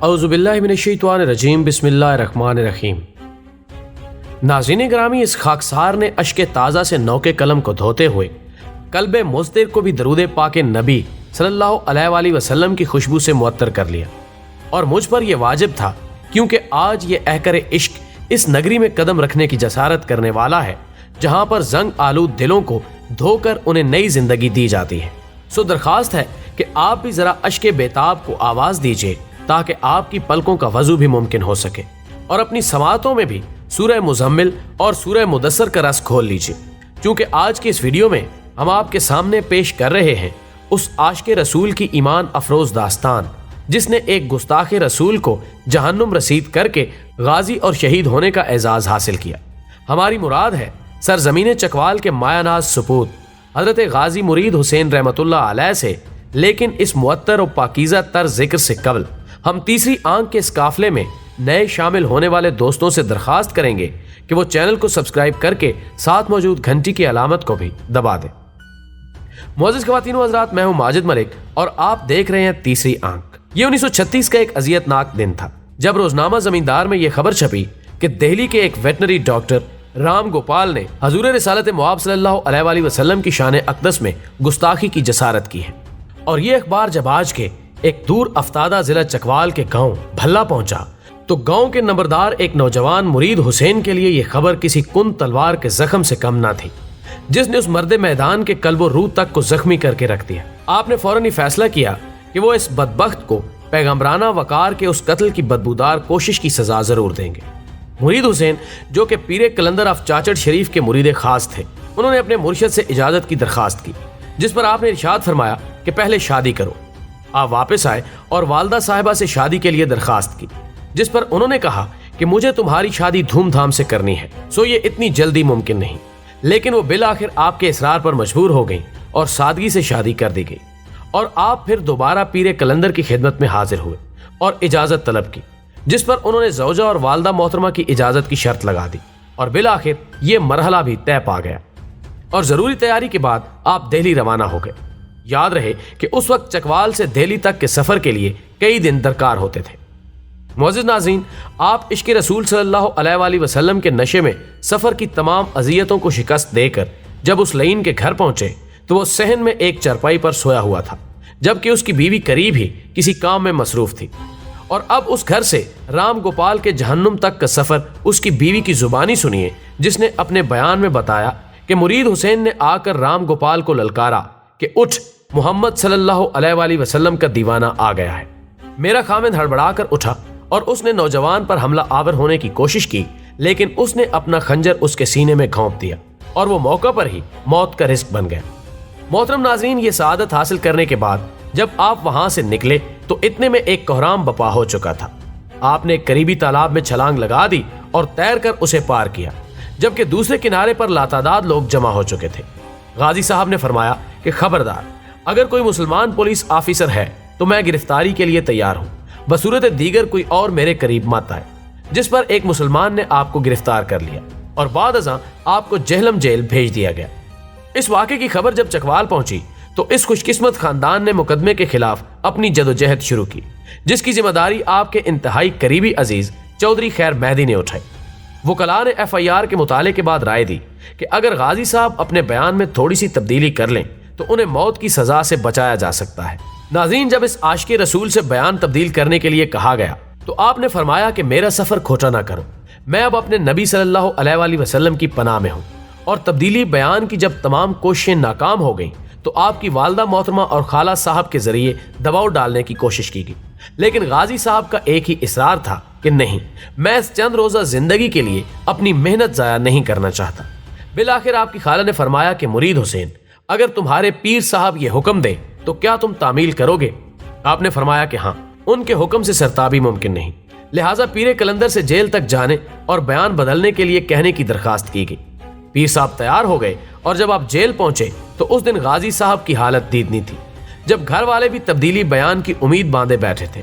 اعوذ باللہ من الشیطان الرجیم بسم اللہ الرحمن الرحیم۔ ناظرین گرامی، اس خاکسار نے اشک تازہ سے نوکے قلم کو دھوتے ہوئے قلب مضطر کو بھی درود پاک نبی صلی اللہ علیہ وآلہ وسلم کی خوشبو سے معطر کر لیا، اور مجھ پر یہ واجب تھا کیونکہ آج یہ اہکر عشق اس نگری میں قدم رکھنے کی جسارت کرنے والا ہے جہاں پر زنگ آلود دلوں کو دھو کر انہیں نئی زندگی دی جاتی ہے۔ سو درخواست ہے کہ آپ بھی ذرا اشک بیتاب کو آواز دیجیے تاکہ آپ کی پلکوں کا وضو بھی ممکن ہو سکے، اور اپنی سماعتوں میں بھی سورہ مزمل اور سورہ مدثر کا رس کھول لیجیے، چونکہ آج کی اس ویڈیو میں ہم آپ کے سامنے پیش کر رہے ہیں اس عاشق رسول کی ایمان افروز داستان جس نے ایک گستاخ رسول کو جہنم رسید کر کے غازی اور شہید ہونے کا اعزاز حاصل کیا۔ ہماری مراد ہے سرزمین چکوال کے مایہ ناز سپوت حضرت غازی مرید حسین رحمۃ اللہ علیہ سے، لیکن اس معطر و پاکیزہ تر ذکر سے قبل ہم تیسری آنکھ کے اس قافلے میں نئے شامل ہونے والے دوستوں سے درخواست کریں گے کہ وہ چینل کو سبسکرائب کر کے ساتھ موجود گھنٹی کی علامت کو بھی دبا دیں۔ معزز خواتین و حضرات، میں ہوں ماجد ملک اور آپ دیکھ رہے ہیں تیسری آنکھ۔ یہ 1936 کا ایک اذیت ناک دن تھا جب روزنامہ زمیندار میں یہ خبر چھپی کہ دہلی کے ایک ویٹنری ڈاکٹر رام گوپال نے حضور رسالت مواب صلی اللہ علیہ وآلہ وسلم کی شان اقدس میں گستاخی کی جسارت کی ہے، اور یہ اخبار جب آج کے ایک دور افتادہ ضلع چکوال کے گاؤں بھلا پہنچا تو گاؤں کے نمبردار ایک نوجوان مرید حسین کے لیے یہ خبر کسی کن تلوار کے زخم سے کم نہ تھی جس نے اس مرد میدان کے قلب و روح تک کو زخمی کر کے رکھ دیا۔ آپ نے فوراً یہ فیصلہ کیا کہ وہ اس بدبخت کو پیغمبرانہ وقار کے اس قتل کی بدبودار کوشش کی سزا ضرور دیں گے۔ مرید حسین جو کہ پیر کلندر آف چاچڑ شریف کے مرید خاص تھے، انہوں نے اپنے مرشد سے اجازت کی درخواست کی، جس پر آپ نے ارشاد فرمایا کہ پہلے شادی کرو۔ آپ واپس آئے اور والدہ صاحبہ سے شادی کے لیے درخواست کی، جس پر انہوں نے کہا کہ مجھے تمہاری شادی دھوم دھام سے کرنی ہے، سو یہ اتنی جلدی ممکن نہیں، لیکن وہ بالآخر آپ کے اصرار پر مجبور ہو گئیں اور سادگی سے شادی کر دی گئی، اور آپ پھر دوبارہ پیر کلندر کی خدمت میں حاضر ہوئے اور اجازت طلب کی، جس پر انہوں نے زوجہ اور والدہ محترمہ کی اجازت کی شرط لگا دی، اور بالآخر یہ مرحلہ بھی طے پا گیا، اور ضروری تیاری کے بعد آپ دہلی روانہ ہو گئے۔ یاد رہے کہ اس وقت چکوال سے دہلی تک کے سفر کے لیے کئی دن درکار ہوتے تھے۔ معزز ناظرین، آپ عشق رسول صلی اللہ علیہ وآلہ وسلم کے نشے میں سفر کی تمام اذیتوں کو شکست دے کر جب اس لعین کے گھر پہنچے تو وہ صحن میں ایک چرپائی پر سویا ہوا تھا، جبکہ اس کی بیوی قریب ہی کسی کام میں مصروف تھی، اور اب اس گھر سے رام گوپال کے جہنم تک کا سفر اس کی بیوی کی زبانی سنیے، جس نے اپنے بیان میں بتایا کہ مرید حسین نے آ کر رام گوپال کو للکارا کہ اٹھ، محمد صلی اللہ علیہ وآلہ وسلم کا دیوانہ آ گیا ہے۔ میرا خامند ہڑبڑا کر اٹھا اور اس نے نوجوان پر حملہ آور ہونے کی کوشش کی، لیکن اس نے اپنا خنجر اس کے سینے میں گھونپ دیا اور وہ موقع پر ہی موت کا رزق بن گیا۔ محترم ناظرین، یہ سعادت حاصل کرنے کے بعد جب آپ وہاں سے نکلے تو اتنے میں ایک کوہرام بپا ہو چکا تھا۔ آپ نے ایک قریبی تالاب میں چھلانگ لگا دی اور تیر کر اسے پار کیا، جبکہ دوسرے کنارے پر لاتعداد لوگ جمع ہو چکے تھے۔ غازی صاحب نے فرمایا کہ خبردار، اگر کوئی مسلمان پولیس آفیسر ہے تو میں گرفتاری کے لیے تیار ہوں، بصورت دیگر کوئی اور میرے قریب مت آئے، جس پر ایک مسلمان نے آپ کو گرفتار کر لیا اور بعد ازاں آپ کو جہلم جیل بھیج دیا گیا۔ اس واقعے کی خبر جب چکوال پہنچی تو اس خوش قسمت خاندان نے مقدمے کے خلاف اپنی جدوجہد شروع کی، جس کی ذمہ داری آپ کے انتہائی قریبی عزیز چودھری خیر مہدی نے اٹھائی۔ وکلاء نے FIR کے مطالعے کے بعد رائے دی کہ اگر غازی صاحب اپنے بیان میں تھوڑی سی تبدیلی کر لیں تو انہیں موت کی سزا سے بچایا جا سکتا ہے۔ ناظرین، جب اس عاشق رسول سے بیان تبدیل کرنے کے لیے کہا گیا تو آپ نے فرمایا کہ میرا سفر کھوٹا نہ کرو، میں اب اپنے نبی صلی اللہ علیہ وآلہ وسلم کی پناہ میں ہوں، اور تبدیلی بیان کی جب تمام کوششیں ناکام ہو گئیں تو آپ کی والدہ محترمہ اور خالہ صاحب کے ذریعے دباؤ ڈالنے کی کوشش کی گئی، لیکن غازی صاحب کا ایک ہی اصرار تھا کہ نہیں، میں اس چند روزہ زندگی کے لیے اپنی محنت ضائع نہیں کرنا چاہتا۔ بالآخر آپ کی خالہ نے فرمایا کہ مرید حسین، اگر تمہارے پیر صاحب یہ حکم دے تو کیا تم تعمیل کرو گے؟ آپ نے فرمایا کہ ہاں، ان کے حکم سے سرتابی ممکن نہیں، لہٰذا پیر کلندر سے جیل تک جانے اور بیان بدلنے کے لیے کہنے کی درخواست کی گئی۔ پیر صاحب تیار ہو گئے، اور جب آپ جیل پہنچے تو اس دن غازی صاحب کی حالت دیدنی تھی، جب گھر والے بھی تبدیلی بیان کی امید باندھے بیٹھے تھے،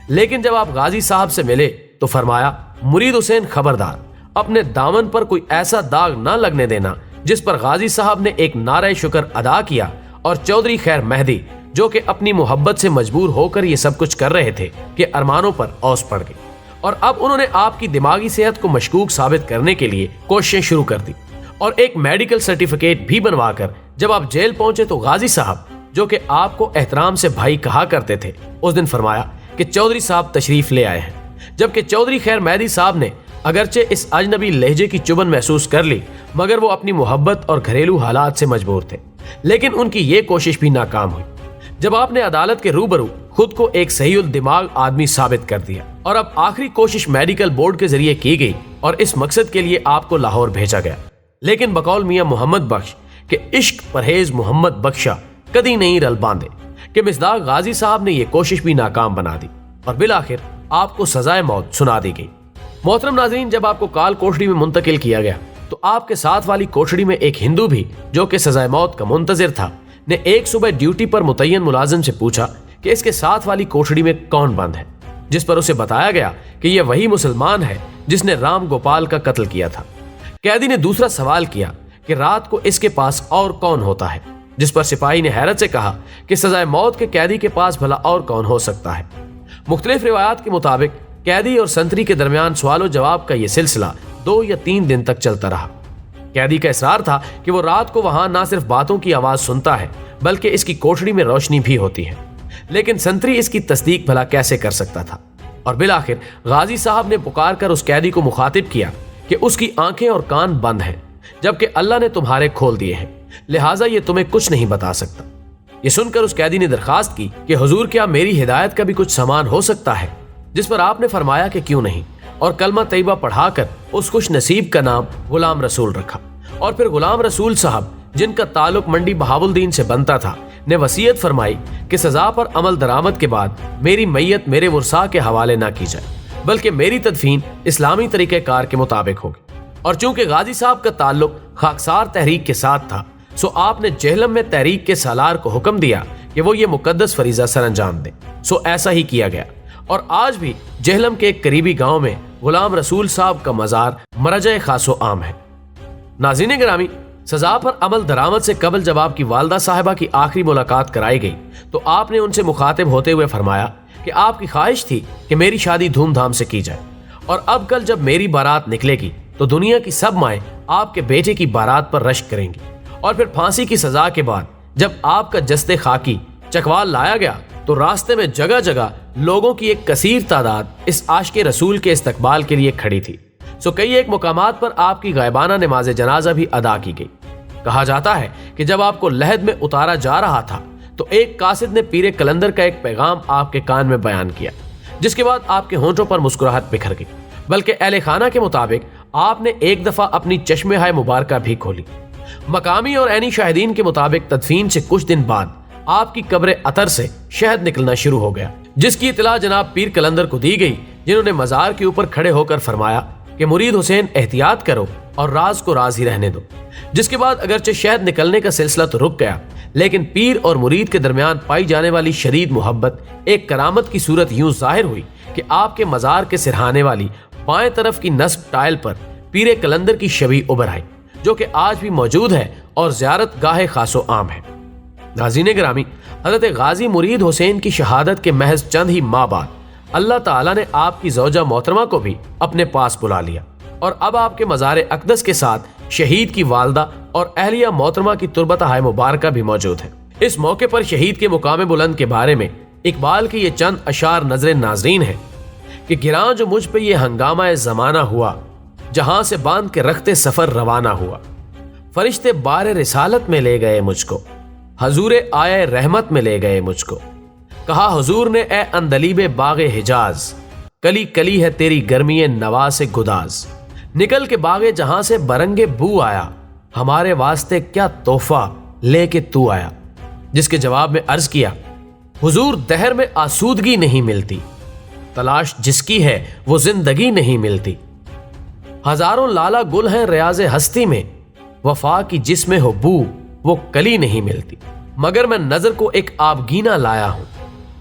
لیکن جب آپ غازی صاحب سے ملے تو فرمایا، مرید حسین خبردار، اپنے دامن پر کوئی ایسا داغ نہ لگنے دینا جس پر غازی صاحب نے ایک نعرہ شکر ادا کیا اور چودھری خیر مہدی جو کہ اپنی محبت سے مجبور ہو کر یہ سب کچھ کر رہے تھے کہ ارمانوں پر اوس پڑ گئی، اور اب انہوں نے آپ کی دماغی صحت کو مشکوک ثابت کرنے کے لیے کوششیں شروع کر دی، اور ایک میڈیکل سرٹیفکیٹ بھی بنوا کر جب آپ جیل پہنچے تو غازی صاحب، جو کہ آپ کو احترام سے بھائی کہا کرتے تھے، اس دن فرمایا کہ چودھری صاحب تشریف لے آئے ہیں، جبکہ چودھری خیر مہدی صاحب نے اگرچہ اس اجنبی لہجے کی چبن محسوس کر لی، مگر وہ اپنی محبت اور گھریلو حالات سے مجبور تھے، لیکن ان کی یہ کوشش بھی ناکام ہوئی جب آپ نے عدالت کے روبرو خود کو ایک صحیح الدماغ آدمی ثابت کر دیا، اور اب آخری کوشش میڈیکل بورڈ کے ذریعے کی گئی اور اس مقصد کے لیے آپ کو لاہور بھیجا گیا، لیکن بقول میاں محمد بخش کہ عشق پرہیز محمد بخشا کدی نہیں رل باندھے کہ مصداق غازی صاحب نے یہ کوشش بھی ناکام بنا دی، اور بالآخر آپ کو سزائے موت سنا دی گئی۔ محترم ناظرین، جب آپ کو کال کوٹڑی میں منتقل کیا گیا تو آپ کے ساتھ والی کوٹڑی میں ایک ہندو بھی جو کہ سزائے موت کا منتظر تھا نے ایک صبح ڈیوٹی پر متعین ملازم سے پوچھا کہ اس کے ساتھ والی کوٹڑی میں کون بند ہے، جس پر اسے بتایا گیا کہ یہ وہی مسلمان ہے جس نے رام گوپال کا قتل کیا تھا۔ قیدی نے دوسرا سوال کیا کہ رات کو اس کے پاس اور کون ہوتا ہے، جس پر سپاہی نے حیرت سے کہا کہ سزائے موت کے قیدی کے پاس بھلا اور کون ہو سکتا ہے۔ مختلف روایات کے مطابق قیدی اور سنتری کے درمیان سوال و جواب کا یہ سلسلہ 2 یا 3 دن تک چلتا رہا۔ قیدی کا اصرار تھا کہ وہ رات کو وہاں نہ صرف باتوں کی آواز سنتا ہے بلکہ اس کی کوٹڑی میں روشنی بھی ہوتی ہے، لیکن سنتری اس کی تصدیق بھلا کیسے کر سکتا تھا، اور بالآخر غازی صاحب نے پکار کر اس قیدی کو مخاطب کیا کہ اس کی آنکھیں اور کان بند ہیں جبکہ اللہ نے تمہارے کھول دیے ہیں، لہٰذا یہ تمہیں کچھ نہیں بتا سکتا۔ یہ سن کر اس قیدی نے درخواست کی کہ حضور کیا میری ہدایت کا بھی کچھ سامان ہو سکتا ہے، جس پر آپ نے فرمایا کہ کیوں نہیں، اور کلمہ طیبہ پڑھا کر اس خوش نصیب کا نام غلام رسول رکھا، اور پھر غلام رسول صاحب جن کا تعلق منڈی بہاولدین سے بنتا تھا نے وصیت فرمائی کہ سزا پر عمل درآمد کے بعد میری میت میرے ورثاء کے حوالے نہ کی جائے بلکہ میری تدفین اسلامی طریقہ کار کے مطابق ہوگی، اور چونکہ غازی صاحب کا تعلق خاکسار تحریک کے ساتھ تھا سو آپ نے جہلم میں تحریک کے سالار کو حکم دیا کہ وہ یہ مقدس فریضہ سر انجام دیں، سو ایسا ہی کیا گیا، اور آج بھی جہلم کے ایک قریبی گاؤں میں غلام رسول صاحب کا مزار مرجع خاص و عام ہے۔ ناظرین گرامی، سزا پر عمل درآمد سے قبل جب آپ کی والدہ صاحبہ کی آخری ملاقات کرائی گئی تو آپ نے ان سے مخاطب ہوتے ہوئے فرمایا کہ آپ کی خواہش تھی کہ میری شادی دھوم دھام سے کی جائے، اور اب کل جب میری بارات نکلے گی تو دنیا کی سب مائیں آپ کے بیٹے کی بارات پر رشک کریں گی، اور پھر پھانسی کی سزا کے بعد جب آپ کا جسد خاکی چکوال لایا گیا تو راستے میں جگہ جگہ لوگوں کی ایک کثیر تعداد اس عاشق رسول کے استقبال کے لیے کھڑی تھی، سو کئی ایک مقامات پر آپ کی غائبانہ نماز جنازہ بھی ادا کی گئی۔ کہا جاتا ہے کہ جب آپ کو لحد میں اتارا جا رہا تھا تو ایک قاصد نے پیر کلندر کا ایک پیغام آپ کے کان میں بیان کیا، جس کے بعد آپ کے ہونٹوں پر مسکراہٹ بکھر گئی، بلکہ اہل خانہ کے مطابق آپ نے ایک دفعہ اپنی چشمہ مبارکہ بھی کھولی۔ مقامی اور عینی شاہدین کے مطابق تدفین سے کچھ دن بعد آپ کی قبر عطر سے شہد نکلنا شروع ہو گیا، جس کی اطلاع جناب پیر کلندر کو دی گئی، جنہوں نے مزار کے اوپر کھڑے ہو کر فرمایا کہ مرید حسین احتیاط کرو اور راز کو راز ہی رہنے دو، جس کے بعد اگرچہ شہد نکلنے کا سلسلہ تو رک گیا، لیکن پیر اور مرید کے درمیان پائی جانے والی شدید محبت ایک کرامت کی صورت یوں ظاہر ہوئی کہ آپ کے مزار کے سرہانے والی بائیں طرف کی نصب ٹائل پر پیر کلندر کی شبیہ ابھر آئی، جو کہ آج بھی موجود ہے اور زیارت گاہ خاص و عام ہے۔ ناظرین گرامی، حضرت غازی مرید حسین کی شہادت کے محض چند ہی ماہ بعد اللہ تعالیٰ نے آپ کی زوجہ محترمہ کو بھی اپنے پاس بلا لیا، اور اب آپ کے مزار اقدس کے ساتھ شہید کی والدہ اور اہلیہ محترمہ کی تربتہ مبارکہ بھی موجود ہے۔ اس موقع پر شہید کے مقام بلند کے بارے میں اقبال کے یہ چند اشعار نظر ناظرین ہیں کہ گراں جو مجھ پہ یہ ہنگامہ زمانہ ہوا، جہاں سے باندھ کے رختے سفر روانہ ہوا، فرشتے بار رسالت میں لے گئے مجھ کو، حضور آئے رحمت میں لے گئے مجھ کو، کہا حضور نے اے اندلیب باغ حجاز، کلی کلی ہے تیری گرمی نوا سے گداز، نکل کے باغ جہاں سے برنگے بو آیا، ہمارے واسطے کیا تحفہ لے کے تو آیا، جس کے جواب میں عرض کیا حضور دہر میں آسودگی نہیں ملتی، تلاش جس کی ہے وہ زندگی نہیں ملتی، ہزاروں لالا گل ہیں ریاض ہستی میں، وفا کی جس میں ہو بو وہ کلی نہیں ملتی، مگر میں نظر کو ایک آبگینہ لایا ہوں،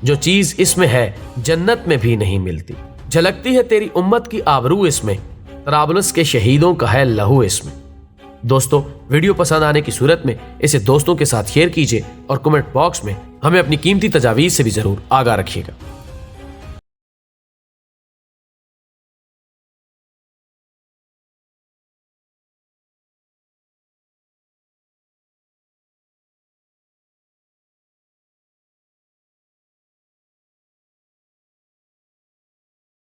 جو چیز اس میں ہے جنت میں بھی نہیں ملتی، جھلکتی ہے تیری امت کی آبرو اس میں، طرابلس کے شہیدوں کا ہے لہو اس میں۔ دوستو ویڈیو پسند آنے کی صورت میں اسے دوستوں کے ساتھ شیئر کیجیے اور کمنٹ باکس میں ہمیں اپنی قیمتی تجاویز سے بھی ضرور آگاہ رکھیے گا۔